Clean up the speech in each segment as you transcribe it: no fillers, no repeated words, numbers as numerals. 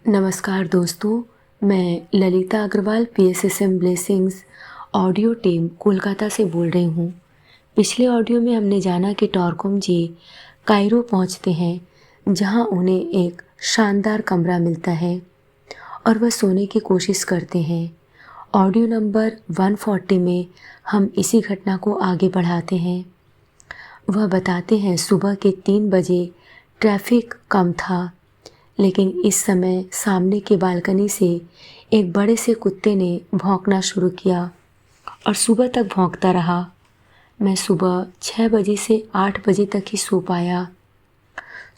नमस्कार दोस्तों, मैं Lalita Agarwal PSSM blessings audio team Kolkata से बोल रही हूँ। पिछले ऑडियो में हमने जाना कि टॉरकोम जी कायरो पहुँचते हैं, जहाँ उन्हें एक शानदार कमरा मिलता है और वह सोने की कोशिश करते हैं। ऑडियो नंबर 140 में हम इसी घटना को आगे बढ़ाते हैं। वह बताते हैं सुबह के 3 बजे ट्रैफिक कम था, लेकिन इस समय सामने की बालकनी से एक बड़े से कुत्ते ने भौंकना शुरू किया और सुबह तक भौंकता रहा। मैं सुबह 6 बजे से 8 बजे तक ही सो पाया।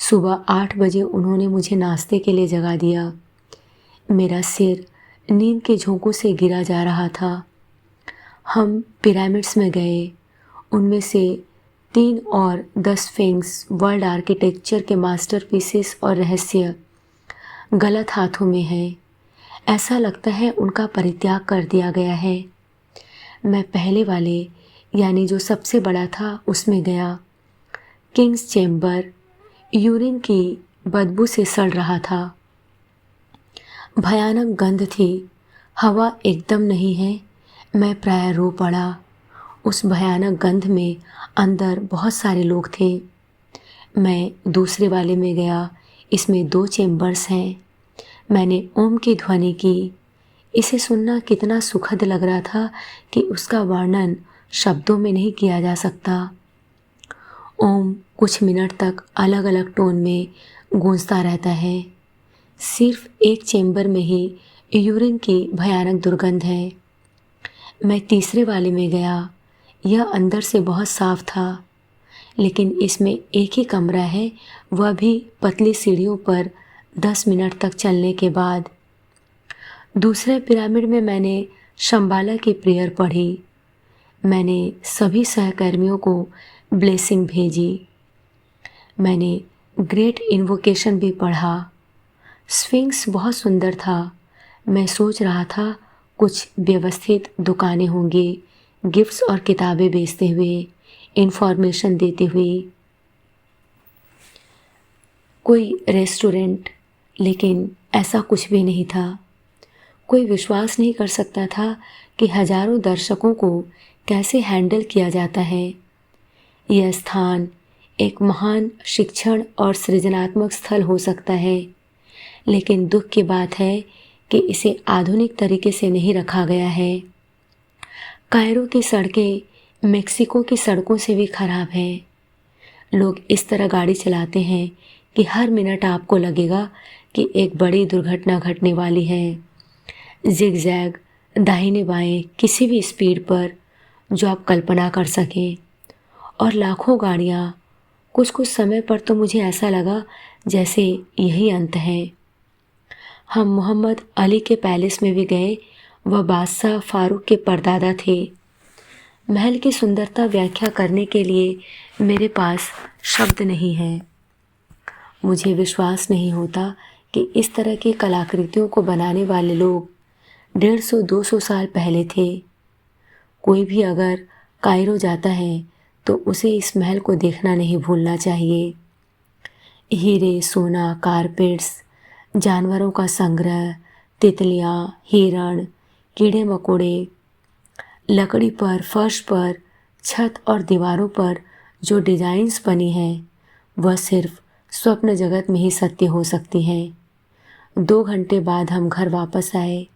सुबह 8 बजे उन्होंने मुझे नाश्ते के लिए जगा दिया। मेरा सिर नींद के झोंकों से गिरा जा रहा था। हम पिरामिड्स में गए। उनमें से 3 और 10 स्फिंक्स वर्ल्ड आर्किटेक्चर के मास्टरपीसेस और रहस्य गलत हाथों में है। ऐसा लगता है उनका परित्याग कर दिया गया है। मैं पहले वाले यानी जो सबसे बड़ा था उसमें गया। किंग्स चैम्बर यूरिन की बदबू से सड़ रहा था। भयानक गंध थी। हवा एकदम नहीं है। मैं प्राय रो पड़ा। उस भयानक गंध में अंदर बहुत सारे लोग थे। मैं दूसरे वाले में गया। इसमें 2 चैम्बर्स हैं। मैंने ओम की ध्वनि की। इसे सुनना कितना सुखद लग रहा था कि उसका वर्णन शब्दों में नहीं किया जा सकता। ओम कुछ मिनट तक अलग अलग टोन में गूंजता रहता है। सिर्फ एक चैम्बर में ही यूरिन की भयानक दुर्गंध है। मैं तीसरे वाले में गया। यह अंदर से बहुत साफ था, लेकिन इसमें एक ही कमरा है, वह भी पतली सीढ़ियों पर 10 मिनट तक चलने के बाद। दूसरे पिरामिड में मैंने शंबाला की प्रेयर पढ़ी। मैंने सभी सहकर्मियों को ब्लेसिंग भेजी। मैंने ग्रेट इन्वोकेशन भी पढ़ा। स्फिंक्स बहुत सुंदर था। मैं सोच रहा था कुछ व्यवस्थित दुकानें होंगी, गिफ्ट्स और किताबें बेचते हुए, इन्फॉर्मेशन देते हुए, कोई रेस्टोरेंट, लेकिन ऐसा कुछ भी नहीं था। कोई विश्वास नहीं कर सकता था कि हजारों दर्शकों को कैसे हैंडल किया जाता है। यह स्थान एक महान शिक्षण और सृजनात्मक स्थल हो सकता है, लेकिन दुख की बात है कि इसे आधुनिक तरीके से नहीं रखा गया है। कायरो की सड़कें मेक्सिको की सड़कों से भी खराब हैं। लोग इस तरह गाड़ी चलाते हैं कि हर मिनट आपको लगेगा कि एक बड़ी दुर्घटना घटने वाली है। जिगजैग दाहिने बाएं किसी भी स्पीड पर जो आप कल्पना कर सकें, और लाखों गाड़ियाँ। कुछ कुछ समय पर तो मुझे ऐसा लगा जैसे यही अंत है। हम मोहम्मद अली के पैलेस में भी गए। वह बादशाह फारूक के परदादा थे। महल की सुंदरता व्याख्या करने के लिए मेरे पास शब्द नहीं है। मुझे विश्वास नहीं होता कि इस तरह की कलाकृतियों को बनाने वाले लोग 150-200 साल पहले थे। कोई भी अगर कायरो जाता है तो उसे इस महल को देखना नहीं भूलना चाहिए। हीरे, सोना, कारपेट्स, जानवरों का संग्रह, तितलियाँ, हिरण, कीड़े मकोड़े, लकड़ी पर, फर्श पर, छत और दीवारों पर जो डिज़ाइंस बनी हैं वह सिर्फ स्वप्न जगत में ही सत्य हो सकती हैं। 2 घंटे बाद हम घर वापस आए।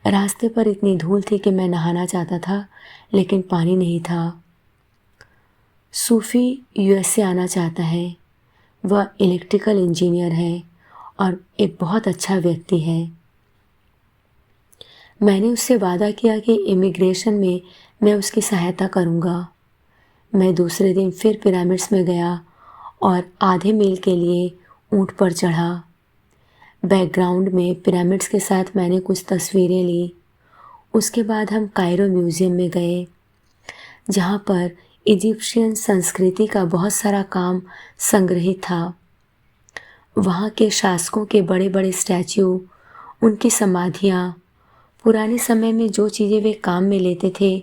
रास्ते पर इतनी धूल थी कि मैं नहाना चाहता था, लेकिन पानी नहीं था। सूफी यूएस से आना चाहता है। वह इलेक्ट्रिकल इंजीनियर है और एक बहुत अच्छा व्यक्ति है। मैंने उससे वादा किया कि इमिग्रेशन में मैं उसकी सहायता करूँगा। मैं दूसरे दिन फिर पिरामिड्स में गया और आधे मील के लिए ऊँट पर चढ़ा। बैकग्राउंड में पिरामिड्स के साथ मैंने कुछ तस्वीरें ली। उसके बाद हम कायरो म्यूज़ियम में गए, जहाँ पर इजिप्शियन संस्कृति का बहुत सारा काम संग्रहित था। वहाँ के शासकों के बड़े बड़े स्टैच्यू, उनकी समाधियाँ, पुराने समय में जो चीज़ें वे काम में लेते थे,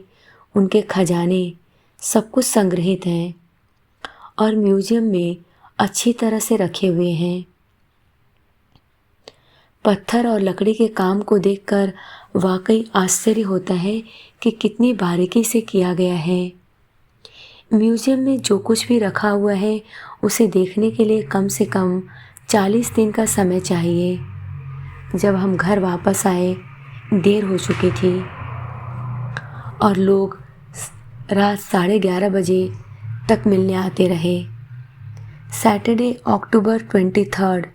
उनके खजाने, सब कुछ संग्रहित हैं और म्यूज़ियम में अच्छी तरह से रखे हुए हैं। पत्थर और लकड़ी के काम को देखकर वाकई आश्चर्य होता है कि कितनी बारीकी से किया गया है। म्यूजियम में जो कुछ भी रखा हुआ है उसे देखने के लिए कम से कम 40 दिन का समय चाहिए। जब हम घर वापस आए देर हो चुकी थी और लोग रात 11:30 बजे तक मिलने आते रहे। सैटरडे अक्टूबर 23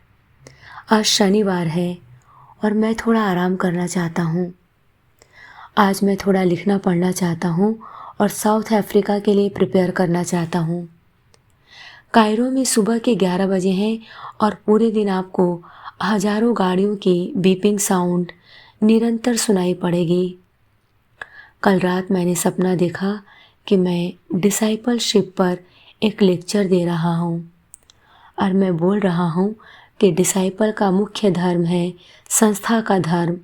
आज शनिवार है और मैं थोड़ा आराम करना चाहता हूँ। आज मैं थोड़ा लिखना पढ़ना चाहता हूँ और साउथ अफ्रीका के लिए प्रिपेयर करना चाहता हूँ। कायरो में सुबह के 11 बजे हैं और पूरे दिन आपको हजारों गाड़ियों की बीपिंग साउंड निरंतर सुनाई पड़ेगी। कल रात मैंने सपना देखा कि मैं डिसाइपलशिप पर एक लेक्चर दे रहा हूँ और मैं बोल रहा हूँ कि डिसाइपल का मुख्य धर्म है संस्था का धर्म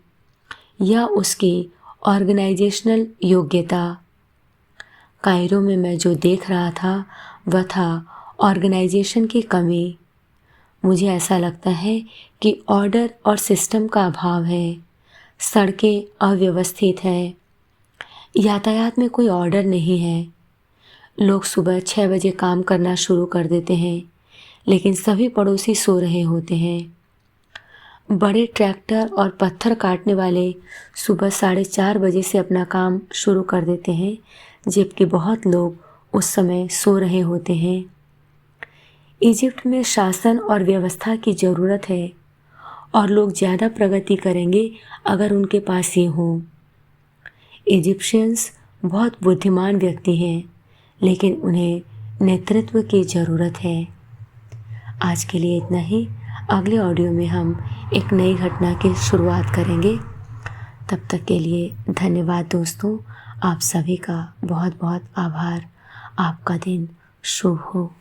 या उसकी ऑर्गेनाइजेशनल योग्यता। कायरो में मैं जो देख रहा था वह था ऑर्गेनाइजेशन की कमी। मुझे ऐसा लगता है कि ऑर्डर और सिस्टम का अभाव है। सड़कें अव्यवस्थित हैं, यातायात में कोई ऑर्डर नहीं है। लोग सुबह 6 बजे काम करना शुरू कर देते हैं, लेकिन सभी पड़ोसी सो रहे होते हैं। बड़े ट्रैक्टर और पत्थर काटने वाले सुबह 4:30 बजे से अपना काम शुरू कर देते हैं, जबकि बहुत लोग उस समय सो रहे होते हैं। इजिप्ट में शासन और व्यवस्था की ज़रूरत है और लोग ज़्यादा प्रगति करेंगे अगर उनके पास ये हो। इजिप्शियंस बहुत बुद्धिमान व्यक्ति हैं, लेकिन उन्हें नेतृत्व की ज़रूरत है। आज के लिए इतना ही। अगले ऑडियो में हम एक नई घटना की शुरुआत करेंगे। तब तक के लिए धन्यवाद दोस्तों। आप सभी का बहुत बहुत आभार। आपका दिन शुभ हो।